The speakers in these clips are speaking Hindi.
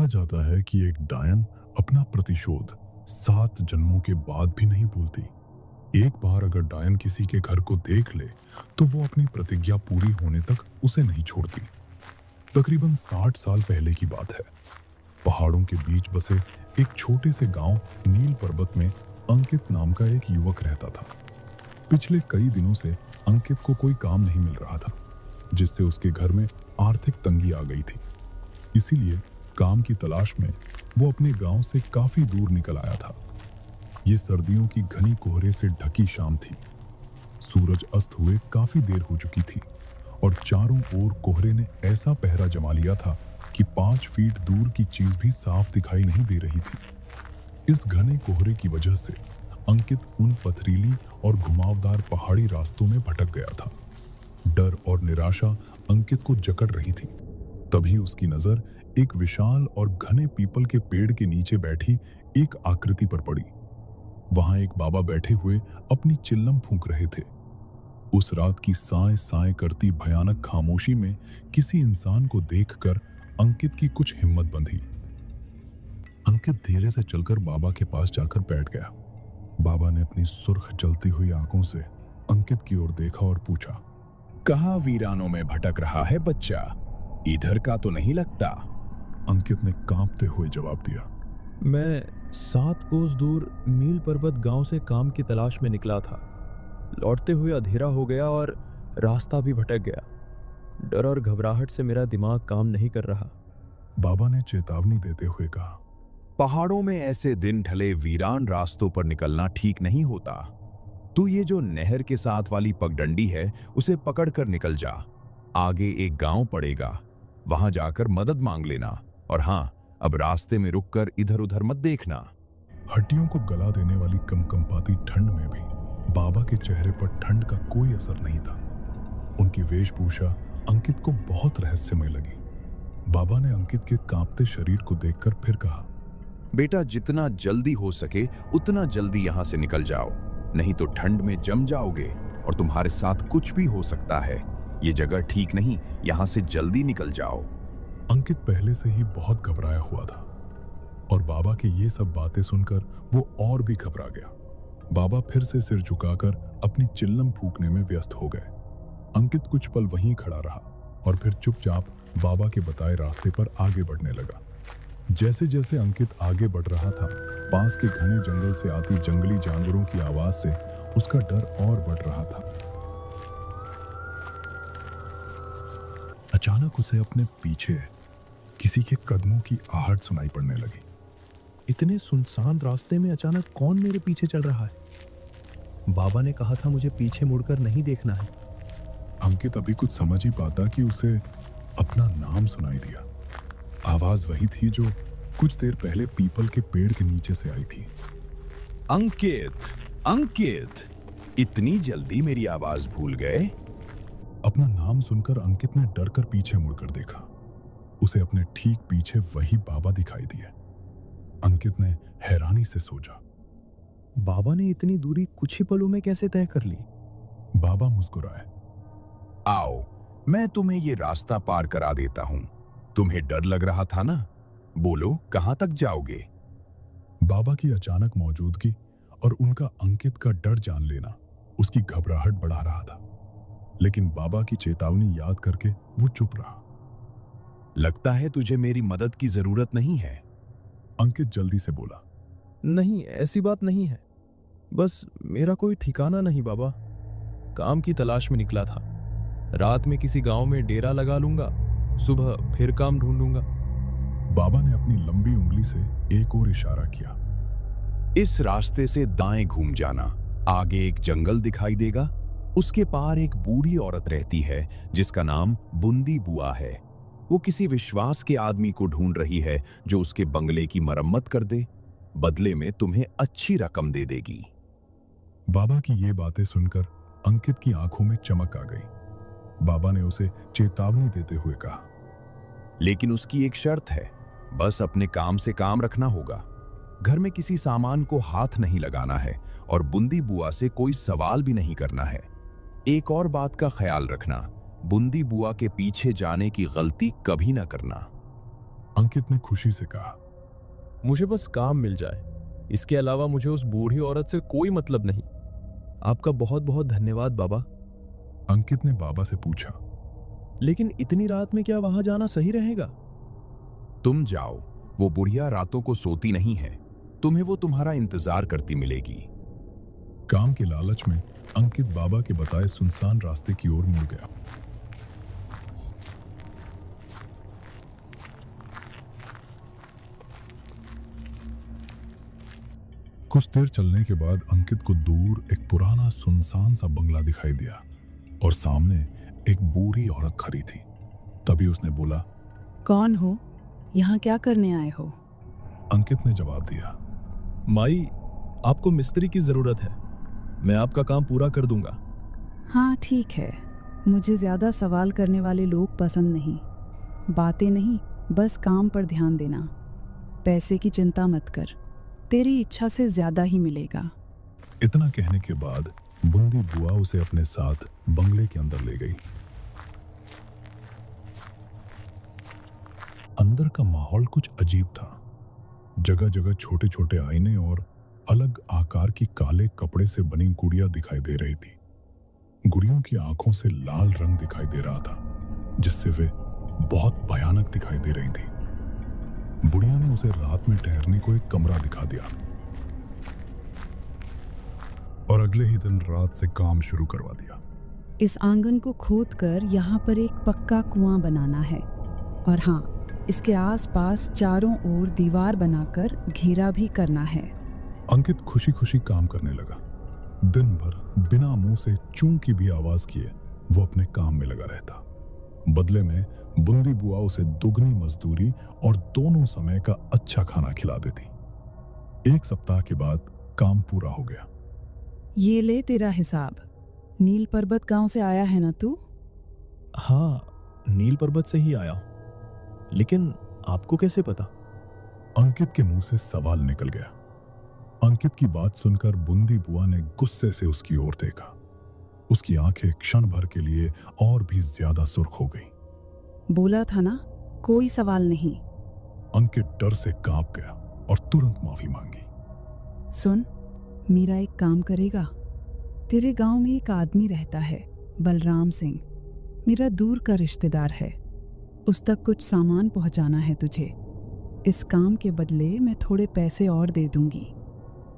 कहा जाता है कि एक डायन अपना प्रतिशोध 7 जन्मों के बाद भी नहीं भूलती। एक बार अगर डायन किसी के घर को देख ले तो वो अपनी प्रतिज्ञा पूरी होने तक उसे नहीं छोड़ती। तकरीबन 60 साल पहले की बात है। पहाड़ों के बीच बसे एक छोटे से गांव नील पर्वत में अंकित नाम का एक युवक रहता था। पिछले कई दिनों से अंकित को कोई काम नहीं मिल रहा था, जिससे उसके घर में आर्थिक तंगी आ गई थी। इसीलिए काम की तलाश में वो अपने गांव से काफी दूर निकल आया था। ये सर्दियों की घनी कोहरे से ढकी शाम थी। सूरज अस्त हुए काफी देर हो चुकी थी और चारों ओर कोहरे ने ऐसा पहरा जमा लिया था कि 5 फीट दूर की चीज भी साफ दिखाई नहीं दे रही थी। इस घने कोहरे की वजह से अंकित उन पथरीली और घुमावदार पहाड़ी रास्तों में भटक गया था। डर और निराशा अंकित को जकड़ रही थी। तभी उसकी नजर एक विशाल और घने पीपल के पेड़ के नीचे बैठी एक आकृति पर पड़ी। वहां एक बाबा बैठे हुए अपनी चिल्लम फूंक रहे थे। उस रात की साए साए करती भयानक खामोशी में किसी इंसान को देखकर अंकित की कुछ हिम्मत बंधी। अंकित धीरे से चलकर बाबा के पास जाकर बैठ गया। बाबा ने अपनी सुर्ख जलती हुई आंखों से अंकित की ओर देखा और पूछा, कहाँ वीरानों में भटक रहा है बच्चा? इधर का तो नहीं लगता। अंकित ने कांपते हुए जवाब दिया, मैं 7 कोस दूर नील पर्वत गांव से काम की तलाश में निकला था। लौटते हुए अंधेरा हो गया और रास्ता भी भटक गया। डर और घबराहट से मेरा दिमाग काम नहीं कर रहा। बाबा ने चेतावनी देते हुए कहा, पहाड़ों में ऐसे दिन ढले वीरान रास्तों पर निकलना ठीक नहीं होता। तू ये जो नहर के साथ वाली पगडंडी है उसे पकड़कर निकल जा। आगे एक गांव पड़ेगा, वहां जाकर मदद मांग लेना। और हाँ, अब रास्ते में रुककर इधर उधर मत देखना। हड्डियों को गला देने वाली कंपकंपाती ठंड में भी बाबा के चेहरे पर ठंड का कोई असर नहीं था। उनकी वेशभूषा अंकित को बहुत रहस्यमय लगी। बाबा ने अंकित के कांपते शरीर को देखकर फिर कहा, बेटा, जितना जल्दी हो सके उतना जल्दी यहां से निकल जाओ, नहीं तो ठंड में जम जाओगे और तुम्हारे साथ कुछ भी हो सकता है। ये जगह ठीक नहीं, यहां से जल्दी निकल जाओ। अंकित पहले से ही बहुत घबराया हुआ था और बाबा की ये सब बातें सुनकर वो और भी घबरा गया। बाबा फिर से सिर झुकाकर अपनी चिल्लम फूंकने में व्यस्त हो गए। अंकित कुछ पल वहीं खड़ा रहा और फिर चुपचाप बाबा के बताए रास्ते पर आगे बढ़ने लगा। जैसे जैसे अंकित आगे बढ़ रहा था, पास के घने जंगल से आती जंगली जानवरों की आवाज से उसका डर और बढ़ रहा था। अचानक उसे अपने पीछे किसी के कदमों की आहट सुनाई पड़ने लगी। इतने सुनसान रास्ते में अचानक कौन मेरे पीछे चल रहा है? बाबा ने कहा था मुझे पीछे मुड़कर नहीं देखना है। अंकित अभी कुछ समझ ही पाता कि उसे अपना नाम सुनाई दिया। आवाज वही थी जो कुछ देर पहले पीपल के पेड़ के नीचे से आई थी। अंकित, अंकित, इतनी जल्दी मेरी आवाज भूल गए? अपना नाम सुनकर अंकित ने डरकर पीछे मुड़कर देखा। उसे अपने ठीक पीछे वही बाबा दिखाई दिए। अंकित ने हैरानी से सोचा, बाबा ने इतनी दूरी कुछ ही पलों में कैसे तय कर ली? बाबा मुस्कुराए, आओ, मैं तुम्हें ये रास्ता पार करा देता हूं। तुम्हें डर लग रहा था ना? बोलो, कहां तक जाओगे? बाबा की अचानक मौजूदगी और उनका अंकित का डर जान लेना उसकी घबराहट बढ़ा रहा था। लेकिन बाबा की चेतावनी याद करके वो चुप रहा। लगता है तुझे मेरी मदद की जरूरत नहीं है। अंकित जल्दी से बोला, नहीं, ऐसी बात नहीं है। बस मेरा कोई ठिकाना नहीं बाबा। काम की तलाश में निकला था। रात में किसी गांव में डेरा लगा लूंगा, सुबह फिर काम ढूंढूंगा। बाबा ने अपनी लंबी उंगली से एक और इशारा किया। इस रास्ते से दाएं घूम जाना, आगे एक जंगल दिखाई देगा। उसके पार एक बूढ़ी औरत रहती है जिसका नाम बुंदी बुआ है। वो किसी विश्वास के आदमी को ढूंढ रही है जो उसके बंगले की मरम्मत कर दे। बदले में तुम्हें अच्छी रकम दे देगी। बाबा की ये बातें सुनकर अंकित की आंखों में चमक आ गई। बाबा ने उसे चेतावनी देते हुए कहा, लेकिन उसकी एक शर्त है, बस अपने काम से काम रखना होगा। घर में किसी सामान को हाथ नहीं लगाना है और बुंदी बुआ से कोई सवाल भी नहीं करना है। एक और बात का ख्याल रखना, बुंदी बुआ के पीछे जाने की गलती कभी ना करना। अंकित ने खुशी से कहा। मुझे बस काम मिल जाए, इसके अलावा मुझे उस बूढ़ी औरत से कोई मतलब नहीं। आपका बहुत बहुत धन्यवाद बाबा। अंकित ने बाबा से पूछा, लेकिन इतनी रात में क्या वहां जाना सही रहेगा? तुम जाओ, वो बुढ़िया रातों को सोती नहीं है, तुम्हें वो तुम्हारा इंतजार करती मिलेगी। काम के लालच में अंकित बाबा के बताए सुनसान रास्ते की ओर मुड़ गया। कुछ देर चलने के बाद अंकित को दूर एक पुराना सुनसान सा बंगला दिखाई दिया और सामने एक बूढ़ी औरत खड़ी थी। तभी उसने बोला, कौन हो? यहाँ क्या करने आए हो? अंकित ने जवाब दिया, माई, आपको मिस्त्री की जरूरत है, मैं आपका काम पूरा कर दूंगा। हाँ ठीक है, मुझे ज़्यादा सवाल करने वाले लोग पसंद नहीं। बातें नहीं, बस काम पर ध्यान देना। पैसे की चिंता मत कर, तेरी इच्छा से ज़्यादा ही मिलेगा। इतना कहने के बाद बूंदी बुआ उसे अपने साथ बंगले के अंदर ले गई। अंदर का माहौल कुछ अजीब था। जगह जगह छोटे छोटे आईने और अलग आकार की काले कपड़े से बनी गुड़िया दिखाई दे रही थी। गुड़ियों की आंखों से लाल रंग दिखाई दे रहा था, जिससे वे बहुत भयानक दिखाई दे रही थी। बुढ़िया ने उसे रात में ठहरने को एक कमरा दिखा दिया और अगले ही दिन रात से काम शुरू करवा दिया। इस आंगन को खोदकर यहाँ पर एक पक्का कुआं बनाना है, और हाँ, इसके आसपास चारों ओर दीवार बनाकर घेरा भी करना है। अंकित खुशी खुशी काम करने लगा। दिन भर बिना मुंह से चूं की भी आवाज किए वो अपने काम में लगा रहता। बदले में बूंदी बुआ उसे दुगनी मजदूरी और दोनों समय का अच्छा खाना खिला देती। एक सप्ताह के बाद काम पूरा हो गया। ये ले तेरा हिसाब। नील पर्वत गांव से आया है ना तू? हाँ, नील पर्वत से ही आया हूं, लेकिन आपको कैसे पता? अंकित के मुंह से सवाल निकल गया। अंकित की बात सुनकर बूंदी बुआ ने गुस्से से उसकी ओर देखा। उसकी आंखें क्षण भर के लिए और भी ज्यादा सुर्ख हो गई। बोला था ना, कोई सवाल नहीं। अंकित डर से कांप गया और तुरंत माफी मांगी। सुन, मेरा एक काम करेगा? तेरे गांव में एक आदमी रहता है, बलराम सिंह, मेरा दूर का रिश्तेदार है। उस तक कुछ सामान पहुंचाना है तुझे। इस काम के बदले मैं थोड़े पैसे और दे दूंगी।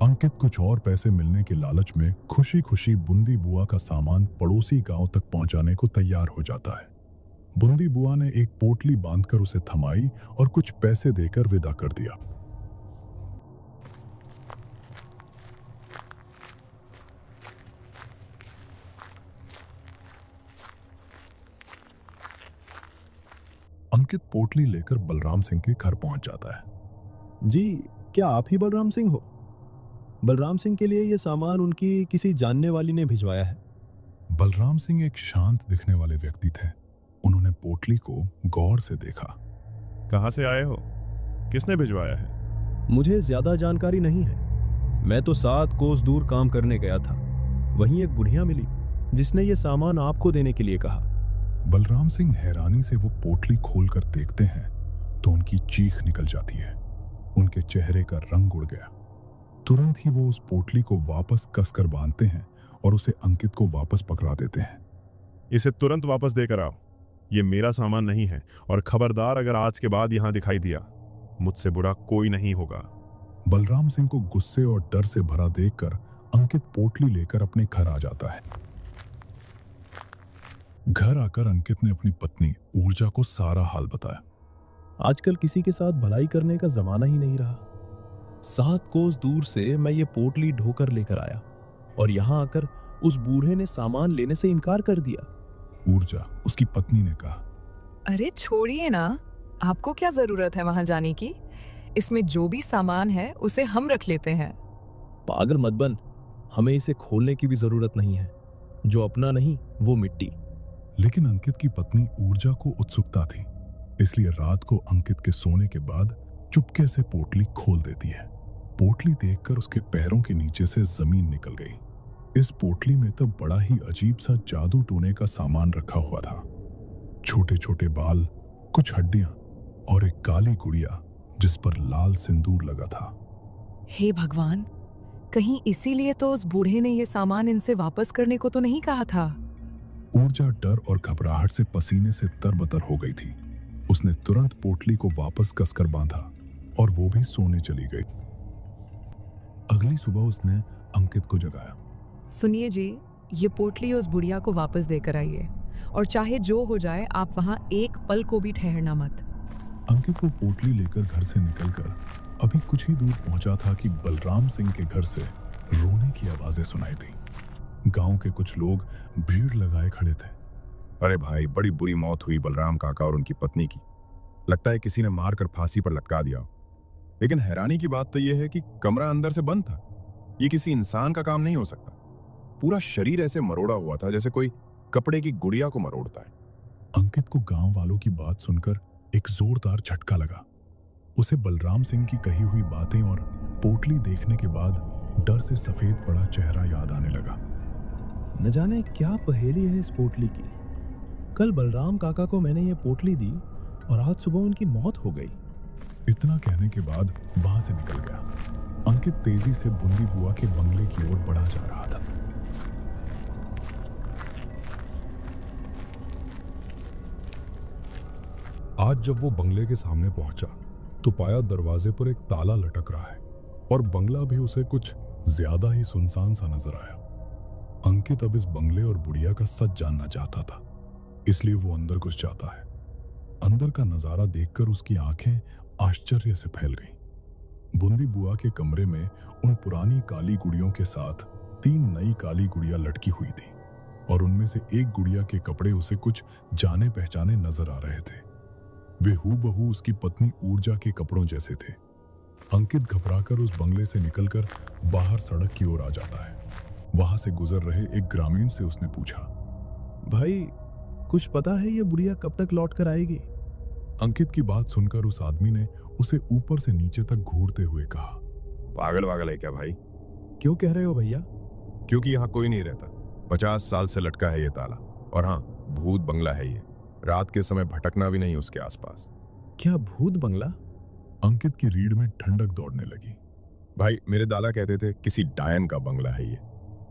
अंकित कुछ और पैसे मिलने के लालच में खुशी खुशी बूंदी बुआ का सामान पड़ोसी गांव तक पहुंचाने को तैयार हो जाता है। बूंदी बुआ ने एक पोटली बांधकर उसे थमाई और कुछ पैसे देकर विदा कर दिया। अंकित पोटली लेकर बलराम सिंह के घर पहुंच जाता है। जी, क्या आप ही बलराम सिंह हो? बलराम सिंह के लिए यह सामान उनकी किसी जानने वाली ने भिजवाया है। बलराम सिंह एक शांत दिखने वाले व्यक्ति थे। उन्होंने पोटली को गौर से देखा। कहाँ से आए हो? किसने भिजवाया है? मुझे ज्यादा जानकारी नहीं है। मैं तो 7 कोस दूर काम करने गया था। वहीं एक बुढ़िया मिली जिसने ये सामान आपको देने के लिए कहा। बलराम सिंह हैरानी से वो पोटली खोलकर देखते हैं तो उनकी चीख निकल जाती है। उनके चेहरे का रंग उड़ गया। तुरंत ही वो उस पोटली को वापस कसकर बांधते हैं और उसे अंकित को वापस पकड़ा देते हैं। इसे तुरंत वापस देकर आओ। ये मेरा सामान नहीं है, और खबरदार अगर आज के बाद यहां दिखाई दिया, मुझसे बुरा कोई नहीं होगा। बलराम सिंह को गुस्से और डर से भरा देखकर अंकित पोटली लेकर अपने घर आ जाता है। घर आकर अंकित ने अपनी पत्नी ऊर्जा को सारा हाल बताया। आजकल किसी के साथ भलाई करने का जमाना ही नहीं रहा। 7 कोस दूर से मैं ये पोटली ढोकर लेकर आया और यहाँ आकर उस बूढ़े ने सामान लेने से इनकार कर दिया। ऊर्जा, उसकी पत्नी, ने कहा, अरे छोड़िए ना, आपको क्या जरूरत है वहां जाने की? इसमें जो भी सामान है उसे हम रख लेते हैं। पागल मत बन, हमें इसे खोलने की भी जरूरत नहीं है। जो अपना नहीं वो मिट्टी। लेकिन अंकित की पत्नी ऊर्जा को उत्सुकता थी, इसलिए रात को अंकित के सोने के बाद चुपके से पोटली खोल देती है। पोटली देखकर उसके पैरों के नीचे से जमीन निकल गई। इस पोटली में तो बड़ा ही अजीब सा जादू टोने का सामान रखा हुआ था। छोटे छोटे बाल, कुछ हड्डियां और एक काली गुड़िया जिस पर लाल सिंदूर लगा था। हे भगवान, कहीं इसीलिए तो उस बूढ़े ने ये सामान इनसे वापस करने को तो नहीं कहा था। ऊर्जा डर और घबराहट से पसीने से तरबतर हो गई थी। उसने तुरंत पोटली को वापस कसकर बांधा और वो भी सोने चली गई। अगली सुबह उसने अंकित को जगाया। सुनिए जी, ये पोटली उस बुढ़िया को वापस देकर आइए, और चाहे जो हो जाए आप वहां एक पल को भी ठहरना मत। अंकित वो पोटली लेकर घर से निकलकर अभी कुछ ही दूर पहुंचा था कि बलराम सिंह के घर से रोने की आवाजें सुनाई दी। गांव के कुछ लोग भीड़ लगाए खड़े थे। अरे भाई, बड़ी बुरी मौत हुई बलराम काका और उनकी पत्नी की। लगता है किसी ने मारकर फांसी पर लटका दिया। लेकिन हैरानी की बात तो यह है कि कमरा अंदर से बंद था। ये किसी इंसान का काम नहीं हो सकता। पूरा शरीर ऐसे मरोड़ा हुआ था जैसे कोई कपड़े की गुड़िया को मरोड़ता है। अंकित को गांव वालों की बात सुनकर एक जोरदार झटका लगा। उसे बलराम सिंह की कही हुई बातें और पोटली देखने के बाद डर से सफेद पड़ा चेहरा याद आने लगा। न जाने क्या पहेली है इस पोटली की। कल बलराम काका को मैंने ये पोटली दी और आज सुबह उनकी मौत हो गई। इतना कहने के बाद वहां से निकल गया। अंकित तेजी से बुंदी बुआ के बंगले की ओर बढ़ा जा रहा था। आज जब वो बंगले के सामने पहुंचा तो पाया दरवाजे पर एक ताला लटक रहा है और बंगला भी उसे कुछ ज्यादा ही सुनसान सा नजर आया। अंकित अब इस बंगले और बुढ़िया का सच जानना चाहता था, इसलिए वो अंदर घुस जाता है। अंदर का नजारा देखकर उसकी आंखें आश्चर्य से फैल गईं। बुंदी बुआ के कमरे में उन पुरानी काली गुड़ियों के साथ 3 नई काली गुड़िया लटकी हुई थी और उनमें से एक गुड़िया के कपड़े उसे कुछ जाने पहचाने नजर आ रहे थे। वे हूबहू उसकी पत्नी ऊर्जा के कपड़ों जैसे थे। अंकित घबराकर उस बंगले से निकलकर बाहर सड़क की ओर आ जाता है। वहां से गुजर रहे एक ग्रामीण से उसने पूछा, भाई, कुछ पता है ये बुढ़िया कब तक लौट कर आएगी? अंकित की बात सुनकर उस आदमी ने उसे ऊपर से नीचे तक घूरते हुए कहा, पागल वागल है क्या भाई? क्यों कह रहे हो भैया? क्योंकि यहाँ कोई नहीं रहता। 50 साल से लटका है ये ताला। और हाँ, भूत बंगला है ये। रात के समय भटकना भी नहीं उसके आसपास। क्या भूत बंगला? अंकित की रीढ़ में ठंडक दौड़ने लगी। भाई, मेरे दादा कहते थे किसी डायन का बंगला है ये।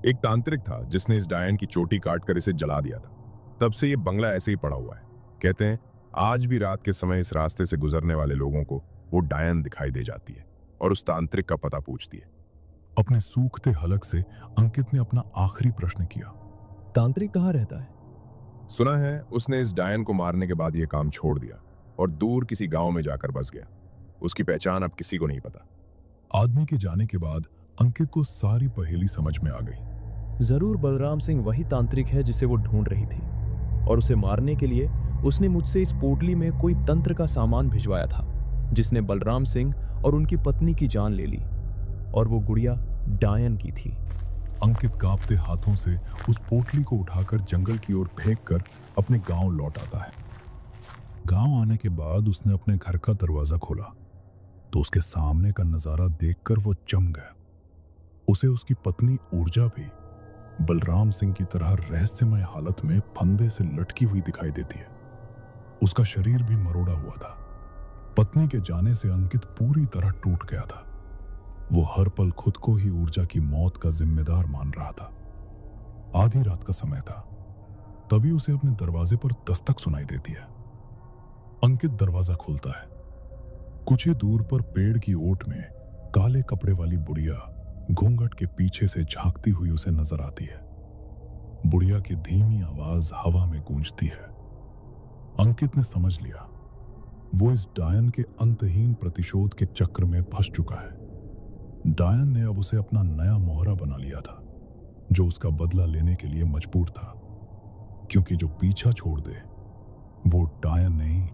एक तांत्रिक था जिसने इस डायन की चोटी काटकर इसे जला दिया था। तब से ये बंगला ऐसे ही पड़ा हुआ है। कहते हैं आज भी रात के समय इस रास्ते से गुजरने वाले लोगों को वो डायन दिखाई दे जाती है और उस तांत्रिक का पता पूछती है। अपने सूखते हलक से अंकित ने अपना आखिरी प्रश्न किया, तांत्रिक कहाँ रहता है? सुना है उसने इस डायन को मारने के बाद ये काम छोड़ दिया और दूर किसी गांव में जाकर बस गया। उसकी पहचान अब किसी को नहीं पता। आदमी के जाने के बाद अंकित को सारी पहेली समझ में आ गई। जरूर बलराम सिंह वही तांत्रिक है जिसे वो ढूंढ रही थी, और उसे मारने के लिए उसने मुझसे इस पोटली में कोई तंत्र का सामान भिजवाया था जिसने बलराम सिंह और उनकी पत्नी की जान ले ली, और वो गुड़िया डायन की थी। अंकित कांपते हाथों से उस पोटली को उठाकर जंगल की ओर फेंककर अपने गांव लौट आता है। गांव आने के बाद उसने अपने घर का दरवाजा खोला तो उसके सामने का नजारा देखकर वो जम गया। उसे उसकी पत्नी ऊर्जा भी बलराम सिंह की तरह रहस्यमय हालत में फंदे से लटकी हुई दिखाई देती है। उसका शरीर भी मरोड़ा हुआ था। पत्नी के जाने से अंकित पूरी तरह टूट गया था। वो हर पल खुद को ही ऊर्जा की मौत का जिम्मेदार मान रहा था। आधी रात का समय था, तभी उसे अपने दरवाजे पर दस्तक सुनाई देती है। अंकित दरवाजा खोलता है। कुछ ही दूर पर पेड़ की ओट में काले कपड़े वाली बुढ़िया घूंघट के पीछे से झांकती हुई उसे नजर आती है। बुढ़िया की धीमी आवाज हवा में गूंजती है। अंकित ने समझ लिया, वो इस डायन के अंतहीन प्रतिशोध के चक्र में फंस चुका है। डायन ने अब उसे अपना नया मोहरा बना लिया था, जो उसका बदला लेने के लिए मजबूर था, क्योंकि जो पीछा छोड़ दे वो डायन नहीं